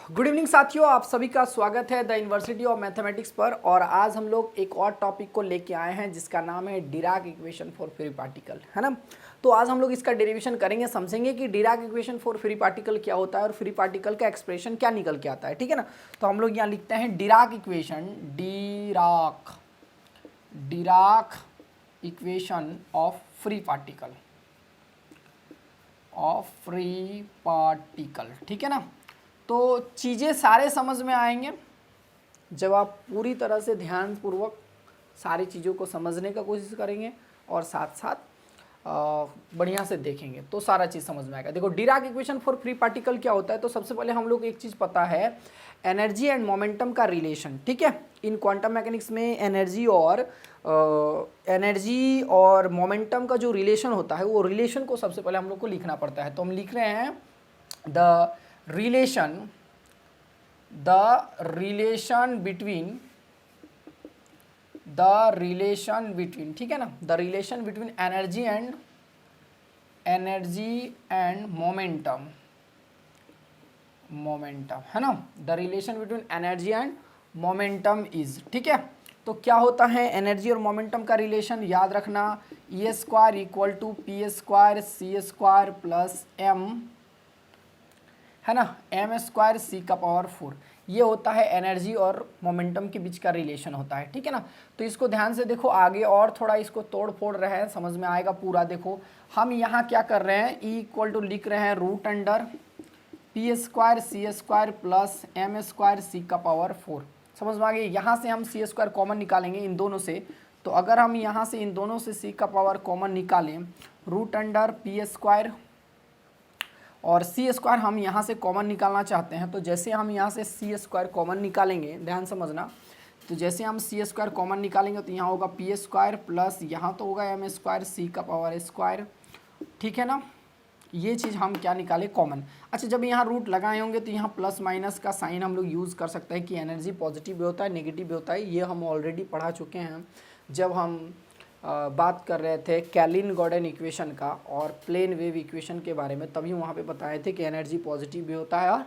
Good evening साथियों, आप सभी का स्वागत है द यूनिवर्सिटी ऑफ मैथमेटिक्स पर। और आज हम लोग एक और टॉपिक को लेके आए हैं जिसका नाम है Dirac equation for free particle, है ना। तो आज हम लोग इसका डेरिवेशन करेंगे, समझेंगे कि Dirac equation for free particle क्या होता है और फ्री पार्टिकल का एक्सप्रेशन क्या निकल के आता है, ठीक है ना। तो हम लोग यहाँ लिखते हैं Dirac equation, Dirac equation of free particle, ठीक है ना। तो चीज़ें सारे समझ में आएंगे जब आप पूरी तरह से ध्यानपूर्वक सारी चीज़ों को समझने का कोशिश करेंगे और साथ साथ बढ़िया से देखेंगे तो सारा चीज़ समझ में आएगा। देखो, Dirac equation for free particle क्या होता है। तो सबसे पहले हम लोग एक चीज़ पता है, एनर्जी एंड मोमेंटम का रिलेशन, ठीक है। इन क्वांटम मैकेनिक्स में एनर्जी और मोमेंटम का जो रिलेशन होता है, वो रिलेशन को सबसे पहले हम लोग को लिखना पड़ता है। तो हम लिख रहे हैं द रिलेशन बिटवीन, ठीक है ना, the relation between energy and momentum, है ना। The relation between energy and momentum is, ठीक है। तो क्या होता है एनर्जी और मोमेंटम का रिलेशन, याद रखना, E square equal to p square c square plus m, है ना, एम स्क्वायर सी का पावर 4। ये होता है एनर्जी और मोमेंटम के बीच का रिलेशन होता है, ठीक है ना। तो इसको ध्यान से देखो, आगे और थोड़ा इसको तोड़ फोड़ रहे हैं, समझ में आएगा पूरा। देखो हम यहाँ क्या कर रहे हैं, E इक्वल टू लिख रहे हैं root under P square c square plus m square सी का पावर 4। समझ में आ गई। यहाँ से हम सी स्क्वायर कॉमन निकालेंगे इन दोनों से। तो अगर हम यहाँ से इन दोनों से सी का पावर कॉमन निकालें, रूट अंडर पी स्क्वायर और सी स्क्वायर हम यहाँ से कॉमन निकालना चाहते हैं। तो जैसे हम यहाँ से सी स्क्वायर कॉमन निकालेंगे, ध्यान समझना, तो जैसे हम सी स्क्वायर कॉमन निकालेंगे तो यहाँ होगा पी स्क्वायर प्लस यहाँ तो होगा एम स्क्वायर सी का पावर स्क्वायर, ठीक है ना। ये चीज़ हम क्या निकाले, कॉमन। अच्छा, जब यहाँ रूट लगाए होंगे तो यहाँ प्लस माइनस का साइन हम लोग यूज़ कर सकते हैं कि एनर्जी पॉजिटिव भी होता है नेगेटिव भी होता है। ये हम ऑलरेडी पढ़ा चुके हैं जब हम बात कर रहे थे कैलिन गॉर्डन इक्वेशन का और प्लेन वेव इक्वेशन के बारे में। तभी वहाँ पे बताए थे कि एनर्जी पॉजिटिव भी होता है और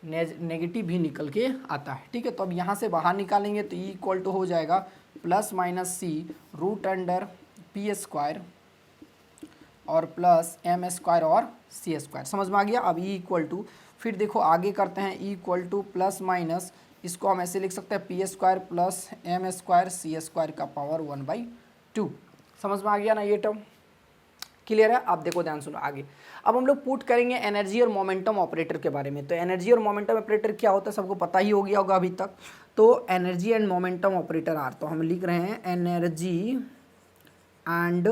नेगेटिव भी निकल के आता है, ठीक है। तो अब यहाँ से बाहर निकालेंगे तो E इक्वल टू हो जाएगा प्लस माइनस सी रूट अंडर पी स्क्वायर और प्लस एम स्क्वायर और सी स्क्वायर। समझ में आ गया। अब E इक्वल टू, फिर देखो आगे करते हैं, E equal to plus minus, इसको हम ऐसे लिख सकते हैं p square plus m square c square का पावर 1/2। समझ में आ गया ना, ये टर्म क्लियर है। आप देखो ध्यान सुनो आगे। अब हम लोग पुट करेंगे एनर्जी और मोमेंटम ऑपरेटर के बारे में। तो एनर्जी और मोमेंटम ऑपरेटर क्या होता है सबको पता ही हो गया होगा अभी तक। तो energy and momentum operator are, तो हम लिख रहे हैं energy and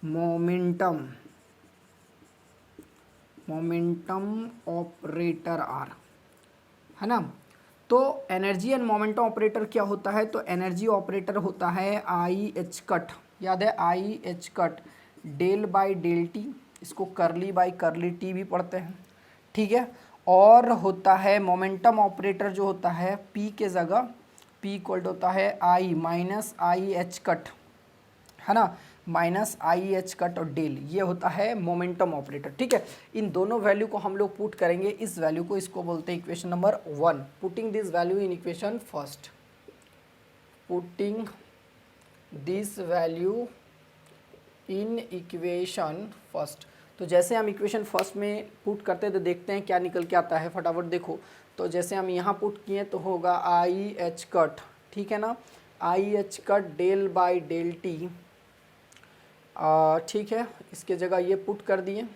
momentum operator are, है ना। तो एनर्जी एंड मोमेंटम ऑपरेटर क्या होता है, तो एनर्जी ऑपरेटर होता है आई एच कट, याद है i h cut del by del t, इसको करली बाई करली टी भी पढ़ते हैं, ठीक है। और होता है मोमेंटम ऑपरेटर जो होता है पी के जगह, पी इक्वल होता है आई माइनस आई एच कट, है ना, माइनस आई एच कट और डेल, ये होता है मोमेंटम ऑपरेटर, ठीक है। इन दोनों वैल्यू को हम लोग पुट करेंगे, इस वैल्यू को, इसको बोलते हैं equation number 1। Putting this value in equation first, putting this value in equation first. तो जैसे हम इक्वेशन फर्स्ट में पुट करते हैं तो देखते हैं क्या निकल के आता है, फटाफट देखो। तो जैसे हम यहाँ पुट किए तो होगा आई एच कट, ठीक है ना, i h cut del by del t, ठीक है। इसके जगह ये पुट कर दिए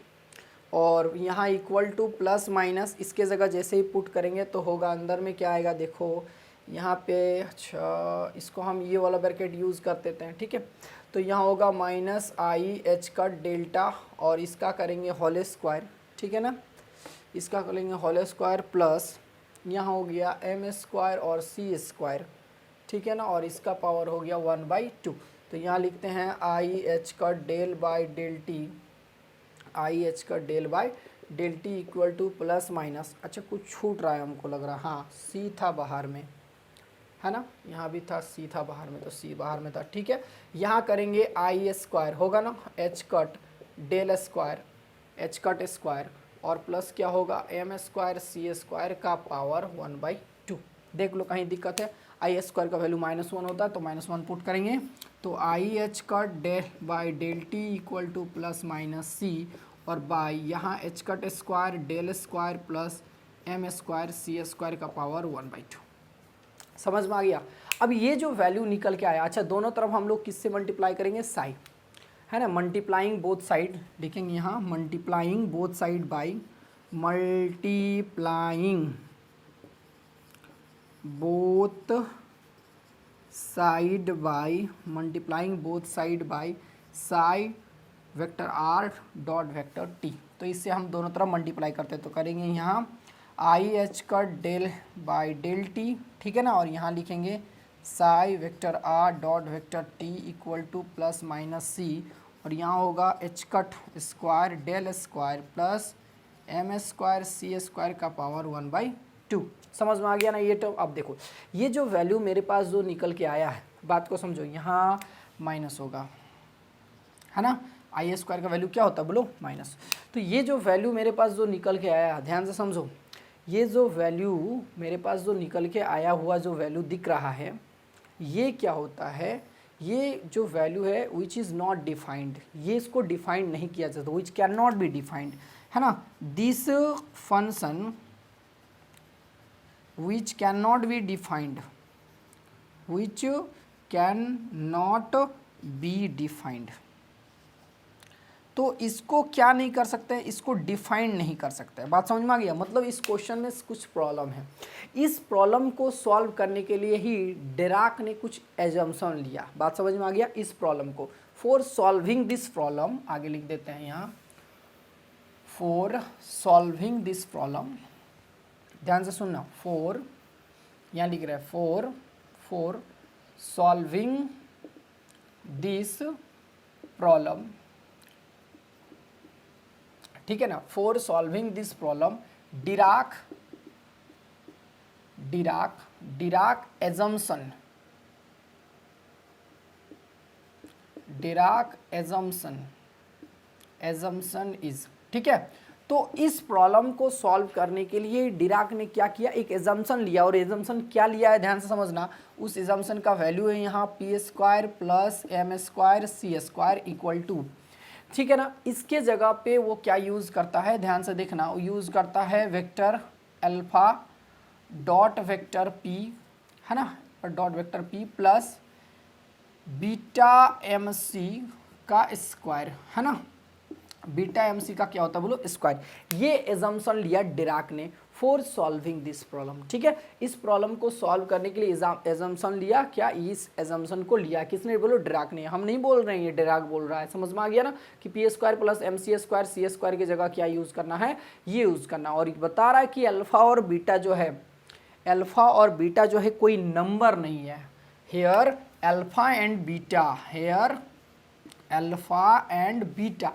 और यहाँ इक्वल टू प्लस माइनस, इसके जगह जैसे ही पुट करेंगे तो होगा अंदर में क्या आएगा, देखो यहाँ पे, अच्छा इसको हम ये वाला ब्रैकेट यूज़ कर देते हैं, ठीक है। तो यहाँ होगा माइनस आई एच का डेल्टा और इसका करेंगे होल स्क्वायर, ठीक है ना, इसका करेंगे होल स्क्वायर प्लस यहाँ हो गया एम स्क्वायर और सी स्क्वायर, ठीक है ना, और इसका पावर हो गया 1/2। तो यहाँ लिखते हैं आई एच का del by del t, i h का del by del t equal to plus minus, अच्छा कुछ छूट रहा है हमको लग रहा, हाँ सी था बाहर में, है ना, यहाँ भी था सी था बाहर में, तो सी बाहर में था, ठीक है। यहाँ करेंगे आई स्क्वायर होगा ना, h cut del square, h cut square और प्लस क्या होगा एम स्क्वायर सी स्क्वायर का पावर 1/2। देख लो कहीं दिक्कत है, आई स्क्वायर का वैल्यू -1 होता है तो -1 पुट करेंगे, तो i h cut del by del t equal to plus minus c, और बाई यहाँ h cut square del square plus m square c square का पावर 1/2। समझ में आ गया। अब ये जो वैल्यू निकल के आया, अच्छा दोनों तरफ हम लोग किससे मल्टीप्लाई करेंगे, साई, है ना, मल्टीप्लाइंग बोथ साइड लिखेंगे यहाँ, multiplying both side by multiplying both side by multiplying both side by Sai vector r dot vector T. तो इससे हम दोनों तरफ मल्टीप्लाई करते हैं, तो करेंगे यहाँ i h cut del by del t, ठीक है ना, और यहाँ लिखेंगे psi vector r dot vector t equal to plus minus c, और यहाँ होगा h cut square del square plus m square c square का पावर 1/2। समझ में आ गया ना ये। तो अब देखो ये जो वैल्यू मेरे पास जो निकल के आया है, बात को समझो, यहाँ माइनस होगा, है ना, आई स्क्वायर का वैल्यू क्या होता है बोलो, माइनस। तो ये जो वैल्यू मेरे पास जो निकल के आया, ध्यान से समझो, ये जो वैल्यू मेरे पास जो निकल के आया हुआ जो वैल्यू दिख रहा है, ये क्या होता है, ये जो वैल्यू है विच इज़ नॉट डिफाइंड, ये इसको डिफाइंड नहीं किया जाता, which can not be defined, है ना, this function which cannot be defined, which cannot be defined, तो इसको क्या नहीं कर सकते, इसको डिफाइन नहीं कर सकते। बात समझ में आ गया। मतलब इस क्वेश्चन में कुछ प्रॉब्लम है, इस प्रॉब्लम को सॉल्व करने के लिए ही डिराक ने कुछ एजम्पशन लिया। बात समझ में आ गया। इस प्रॉब्लम को फॉर सॉल्विंग दिस प्रॉब्लम, आगे लिख देते हैं यहाँ, फॉर सॉल्विंग दिस प्रॉब्लम, ध्यान से सुनना, फॉर, यहाँ लिख रहा है फॉर सॉल्विंग दिस प्रॉब्लम, ठीक है ना, for solving this problem Dirac assumption is, ठीक है। तो इस प्रॉब्लम को सॉल्व करने के लिए डिराक ने क्या किया, एक एजम्पशन लिया, और एजम्पशन क्या लिया है ध्यान से समझना। उस एजम्पशन का वैल्यू है यहाँ p square plus m square c square equal to, ठीक है ना। इसके जगह पे वो क्या यूज़ करता है, ध्यान से देखना, वो यूज़ करता है vector alpha dot vector p, है ना, dot vector p plus beta m c का स्क्वायर, है ना, बीटा एम सी का क्या होता है बोलो, स्क्वायर। ये एजम्पशन लिया डिराक ने फॉर सॉल्विंग दिस प्रॉब्लम, ठीक है। इस प्रॉब्लम को सॉल्व करने के लिए एजम्पशन लिया, क्या इस एजम्पशन को लिया किसने बोलो, डिराक ने। हम नहीं बोल रहे हैं, ये डिराक बोल रहा है। समझ में आ गया ना कि p square plus m c square की जगह क्या यूज़ करना है, ये यूज़ करना। और बता रहा है कि अल्फ़ा और बीटा जो है, अल्फ़ा और बीटा जो है कोई नंबर नहीं है। Here alpha and beta, here alpha and beta,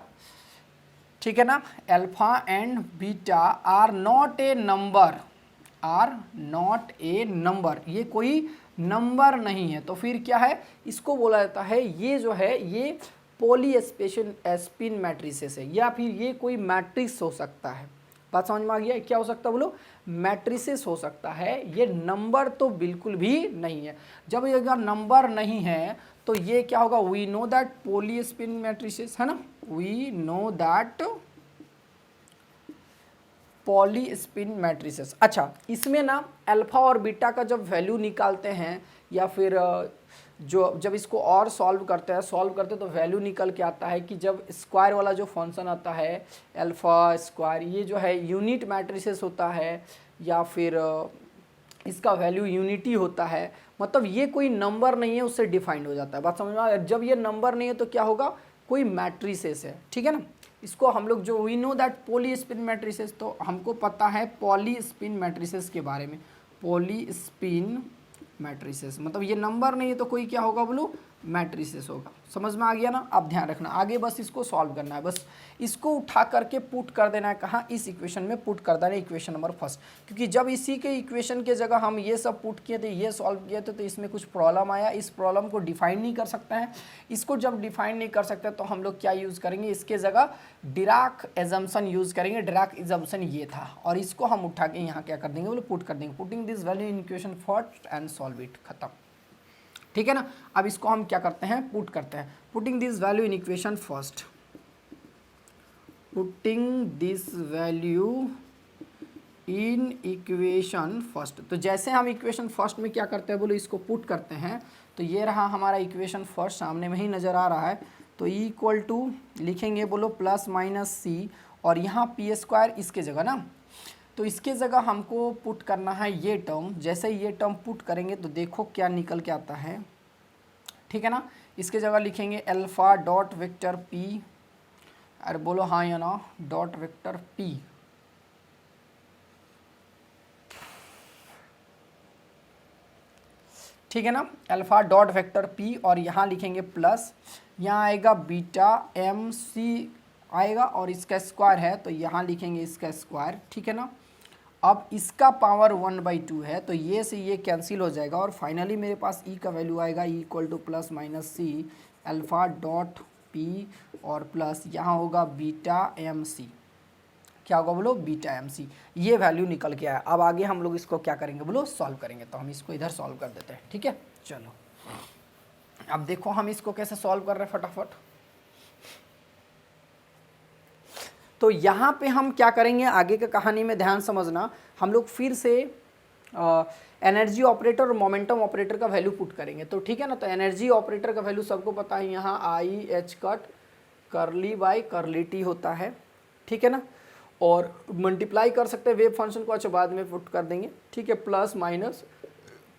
ठीक है ना, alpha and beta are not a number, ये कोई नंबर नहीं है। तो फिर क्या है, इसको बोला जाता है, ये जो है ये पॉलीस्पिन मैट्रिसेस है, या फिर ये कोई मैट्रिक्स हो सकता है। बात समझ में आ गया, क्या हो सकता है बोलो, मैट्रिसेस हो सकता है। ये नंबर तो बिल्कुल भी नहीं है। जब ये अगर नंबर नहीं है तो ये क्या होगा, वी नो दैट पॉलीस्पिन मैट्रिसेस, है ना, वी नो दैट पॉलीस्पिन मैट्रिसेस। अच्छा, इसमें ना अल्फा और बीटा का जब वैल्यू निकालते हैं, या फिर जब इसको और सॉल्व करते तो वैल्यू निकल के आता है कि जब स्क्वायर वाला जो फंक्शन आता है अल्फा स्क्वायर, ये जो है यूनिट मैट्रिसेस होता है, या फिर इसका वैल्यू यूनिटी होता है। मतलब ये कोई नंबर नहीं है, उससे डिफाइंड हो जाता है। बात समझ में आ रहा है। जब ये नंबर नहीं है तो क्या होगा, कोई मैट्रिसेस है, ठीक है ना। इसको हम लोग जो वी नो दैट पॉलीस्पिन मैट्रिसेस, तो हमको पता है पॉलीस्पिन मैट्रिसेस के बारे में, पॉलीस्पिन मैट्रिसेस मतलब ये नंबर नहीं है तो कोई क्या होगा बोलो, मैट्रिसेस होगा। समझ में आ गया ना। अब ध्यान रखना, आगे बस इसको सॉल्व करना है, बस इसको उठा करके पुट कर देना है कहाँ, इस इक्वेशन में पुट कर देना है, इक्वेशन नंबर फर्स्ट। क्योंकि जब इसी के इक्वेशन के जगह हम ये सब पुट किए थे, ये सॉल्व किए थे, तो इसमें कुछ प्रॉब्लम आया, इस प्रॉब्लम को डिफाइन नहीं कर सकते हैं। इसको जब डिफाइन नहीं कर सकते तो हम लोग क्या यूज़ करेंगे, इसके जगह डिराक एजम्पशन यूज़ करेंगे। डिराक एजम्पशन ये था, और इसको हम उठा के यहाँ क्या कर देंगे, बोले पुट कर देंगे। Putting this value in equation first and solve it, खत्म। ठीक है ना। अब इसको हम क्या करते हैं, पुट करते हैं। Putting this value in equation first, putting this value in equation first. तो जैसे हम इक्वेशन फर्स्ट में क्या करते हैं, बोलो इसको पुट करते हैं, तो ये रहा हमारा इक्वेशन फर्स्ट, सामने में ही नज़र आ रहा है। तो ई इक्वल टू लिखेंगे, बोलो प्लस माइनस सी, और यहाँ पी स्क्वायर इसके जगह ना, तो इसके जगह हमको पुट करना है ये टर्म। जैसे ये टर्म पुट करेंगे तो देखो क्या निकल के आता है। ठीक है ना। इसके जगह लिखेंगे अल्फा डॉट वेक्टर पी, अरे बोलो हाँ या ना, डॉट वेक्टर पी, ठीक है ना, अल्फा डॉट वेक्टर पी, और यहाँ लिखेंगे प्लस, यहाँ आएगा बीटा एम सी आएगा, और इसका स्क्वायर है तो यहाँ लिखेंगे इसका स्क्वायर। ठीक है ना। अब इसका पावर 1/2 है, तो ये से ये कैंसिल हो जाएगा, और फाइनली मेरे पास ई का वैल्यू आएगा E equal to plus minus c alpha dot p, और प्लस यहाँ होगा बीटा एम सी। क्या होगा बोलो, बीटा एम सी। ये वैल्यू निकल के आया। अब आगे हम लोग इसको क्या करेंगे बोलो, सॉल्व करेंगे। तो हम इसको इधर सॉल्व कर देते हैं। ठीक है, चलो अब देखो हम इसको कैसे सॉल्व कर रहे हैं फटाफट। तो यहाँ पे हम क्या करेंगे, आगे के कहानी में ध्यान समझना, हम लोग फिर से एनर्जी ऑपरेटर और मोमेंटम ऑपरेटर का वैल्यू पुट करेंगे। तो ठीक है ना। तो एनर्जी ऑपरेटर का वैल्यू सबको पता है, यहाँ आई एच कट करली बाई करली टी होता है। ठीक है ना। और मल्टीप्लाई कर सकते हैं वेव फंक्शन को, अच्छा बाद में पुट कर देंगे। ठीक है,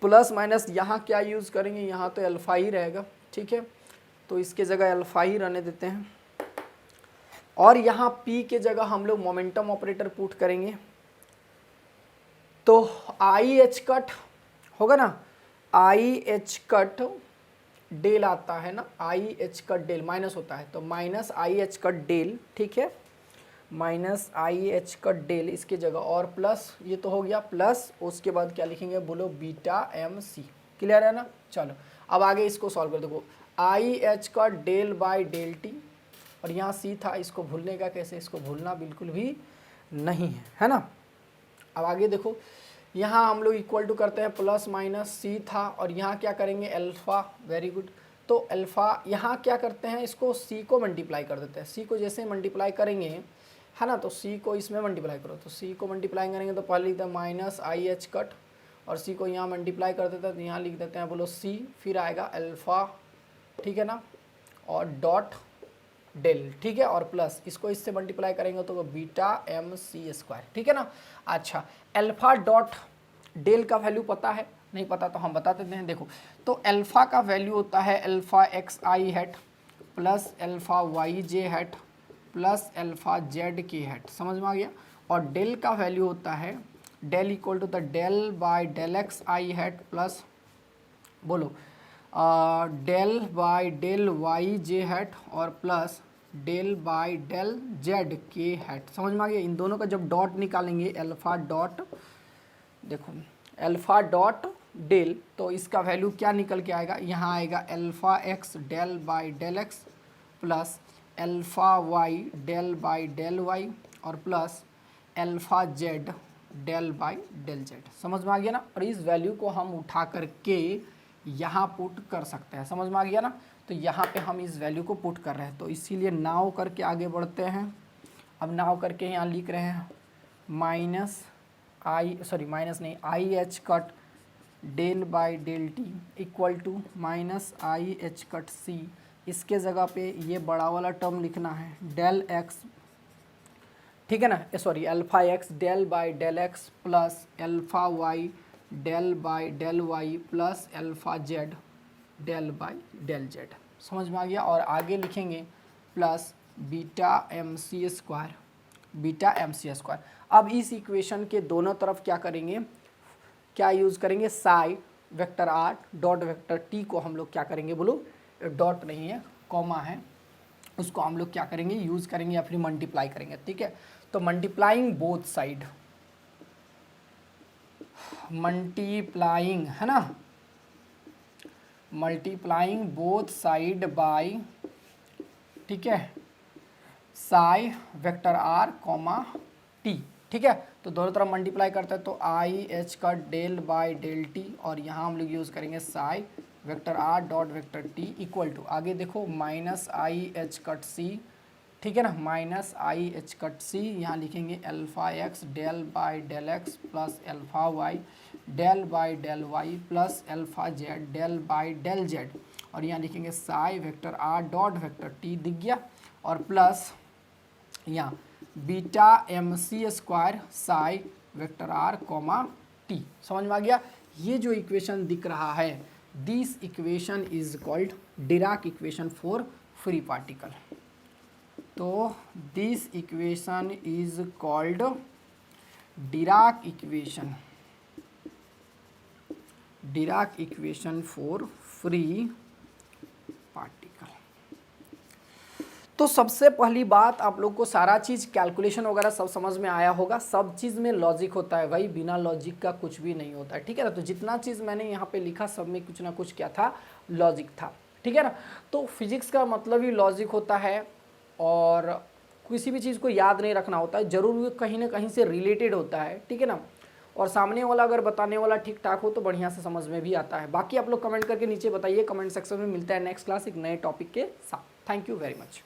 प्लस माइनस यहाँ क्या यूज़ करेंगे, यहाँ तो अल्फा ही रहेगा। ठीक है, तो इसके जगह अल्फा ही रहने देते हैं, और यहाँ P के जगह हम लोग मोमेंटम ऑपरेटर पुट करेंगे। तो आई एच कट होगा ना, आई एच कट डेल आता है ना, i h cut del minus होता है, तो minus i h cut del. ठीक है, minus i h cut del इसके जगह, और प्लस ये तो हो गया प्लस, उसके बाद क्या लिखेंगे बोलो, बीटा एम सी। क्लियर है ना। चलो अब आगे इसको सॉल्व कर दो। I h cut del by del t, और यहाँ सी था, इसको भूलने का कैसे, इसको भूलना बिल्कुल भी नहीं है, है ना। अब आगे देखो, यहाँ हम लोग इक्वल टू करते हैं, प्लस माइनस सी था, और यहाँ क्या करेंगे अल्फ़ा, वेरी गुड। तो अल्फ़ा यहाँ क्या करते हैं, इसको सी को मल्टीप्लाई कर देते हैं। सी को जैसे मल्टीप्लाई करेंगे, है ना, तो सी को इसमें मल्टीप्लाई करो, तो सी को मल्टीप्लाई करेंगे तो पहले लिखते हैं माइनस आई एच कट, और सी को यहाँ मल्टीप्लाई कर देते हैं, तो यहाँ लिख देते हैं बोलो सी, फिर आएगा अल्फ़ा, ठीक है ना, और डॉट डेल। ठीक है, और प्लस इसको इससे मल्टीप्लाई करेंगे तो बीटा एम सी स्क्वायर। ठीक है ना। अच्छा, अल्फा डॉट डेल का वैल्यू पता है, नहीं पता तो हम बता देते हैं। देखो, तो अल्फा का वैल्यू होता है alpha x i hat plus alpha Y j hat plus alpha Z के हैट। समझ में आ गया। और डेल का वैल्यू होता है del equal to the del by del x i hat plus बोलो del by del y j hat और plus del by del z के हैट। समझ में आ गया। इन दोनों का जब डॉट निकालेंगे अल्फा डॉट, देखो अल्फा डॉट डेल, तो इसका वैल्यू क्या निकल के आएगा, यहाँ आएगा alpha x del by del x plus alpha y del by del y और plus alpha z del by del z. समझ में आ गया ना। और इस वैल्यू को हम उठा करके यहाँ पुट कर सकते हैं। समझ में आ गया ना। तो यहाँ पे हम इस वैल्यू को पुट कर रहे हैं, तो इसीलिए नाव करके आगे बढ़ते हैं। अब नाव करके यहाँ लिख रहे हैं माइनस नहीं, i h cut del by del t equal to minus i h cut c. इसके जगह पे ये बड़ा वाला टर्म लिखना है डेल एक्स, ठीक है ना, alpha x del by del x plus alpha y del by del y plus alpha z del by del z. समझ में आ गया। और आगे लिखेंगे plus beta m c square, beta m c square. अब इस इक्वेशन के दोनों तरफ क्या करेंगे, क्या यूज़ करेंगे, psi vector r dot vector T को हम लोग क्या करेंगे बोलो, डॉट नहीं है, कॉमा है, उसको हम लोग क्या करेंगे, यूज़ करेंगे या फिर मल्टीप्लाई करेंगे, ठीक है। तो मल्टीप्लाइंग बोथ साइड, मल्टीप्लाइंग है ना, मल्टीप्लाइंग बोथ साइड बाय, ठीक है, psi vector r comma t, ठीक है। तो दोनों तरफ मल्टीप्लाई करते हैं तो आई एच का डेल बाय डेल टी, और यहाँ हम लोग यूज़ करेंगे psi vector r dot vector t equal to, आगे देखो minus i h cut c, ठीक है ना, minus i h cut c, यहाँ लिखेंगे alpha x del by del x plus alpha y del by del y plus alpha z del by del z, और यहाँ लिखेंगे psi vector r dot vector t, दिख गया, और plus यहाँ beta m c square psi vector r comma t, समझ में आ गया। ये जो इक्वेशन दिख रहा है, this equation is called Dirac equation for free particle. तो this equation is called Dirac equation, Dirac equation for free particle. तो सबसे पहली बात, आप लोग को सारा चीज़ कैलकुलेशन वगैरह सब समझ में आया होगा। सब चीज़ में लॉजिक होता है भाई, बिना लॉजिक का कुछ भी नहीं होता है, ठीक है ना। तो जितना चीज़ मैंने यहाँ पे लिखा सब में कुछ ना कुछ क्या था, लॉजिक था, ठीक है ना। तो फिजिक्स का मतलब ही लॉजिक होता है, और किसी भी चीज़ को याद नहीं रखना होता है, ज़रूर कहीं ना कहीं से रिलेटेड होता है, ठीक है ना। और सामने वाला अगर बताने वाला ठीक ठाक हो तो बढ़िया से समझ में भी आता है। बाकी आप लोग कमेंट करके नीचे बताइए, कमेंट सेक्शन में। मिलता है नेक्स्ट क्लास एक नए टॉपिक के साथ। Thank you very much.